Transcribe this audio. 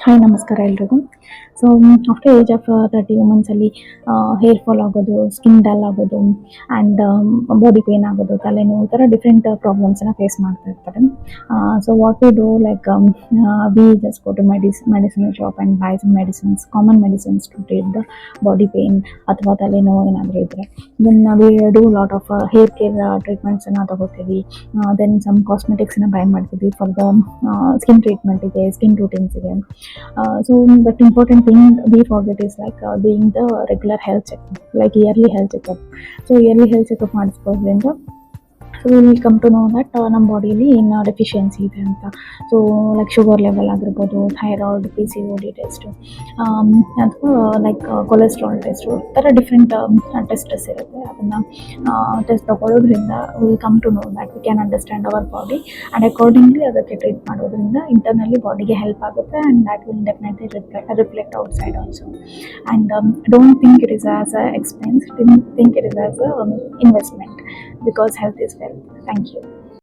Hi ನಮಸ್ಕಾರ ಎಲ್ರಿಗೂ. So after age of 30 ವುಮೆನ್ಸಲ್ಲಿ ಹೇರ್ ಫಾಲ್ ಆಗೋದು, ಸ್ಕಿನ್ ಡಲ್ ಆಗೋದು ಆ್ಯಂಡ್ ಬಾಡಿ ಪೇನ್ ಆಗೋದು, ತಲೆನೋವು, ಈ ಥರ ಡಿಫ್ರೆಂಟ್ ಪ್ರಾಬ್ಲಮ್ಸನ್ನು ಫೇಸ್ ಮಾಡ್ತಾ ಇರ್ತಾರೆ. So what we do like we just go to medicine shop and buy some medicines, common medicines to treat the body pain ಅಥವಾ ತಲೆನೋವು ಏನಾದರೂ ಇದ್ದರೆ. Then we do lot of hair care ಟ್ರೀಟ್ಮೆಂಟ್ಸನ್ನು ತಗೋತೀವಿ. Then some ಕಾಸ್ಮೆಟಿಕ್ಸನ್ನ buy ಮಾಡ್ತೀವಿ for the skin ಟ್ರೀಟ್ಮೆಂಟಿಗೆ, skin ರೂಟೀನ್ಸಿಗೆ. So that important thing we forget is like doing the regular health checkup, like yearly health checkup. So yearly health checkup ಮಾಡಿಸ್ಕೊಳ್ಳೋದ್ರಿಂದ so will come to know that ನಮ್ಮ ಬಾಡಿಯಲ್ಲಿ ಏನು deficiency ಇದೆ ಅಂತ. So like sugar level ಆಗಿರ್ಬೋದು, thyroid, PCOD test, ಅಥವಾ like cholesterol test, ಈ ಥರ ಡಿಫ್ರೆಂಟ್ ಟೆಸ್ಟಸ್ ಇರುತ್ತೆ. ಅದನ್ನು ಟೆಸ್ಟ್ ತಗೊಳ್ಳೋದ್ರಿಂದ will come to know that we can understand our body and accordingly ಅದಕ್ಕೆ ಟ್ರೀಟ್ ಮಾಡೋದ್ರಿಂದ ಇಂಟರ್ನಲ್ಲಿ ಬಾಡಿಗೆ ಹೆಲ್ಪ್ ಆಗುತ್ತೆ and that will definitely reflect outside also. And don't think it is as a expense, think it is as a investment, because health is wealth. Thank you.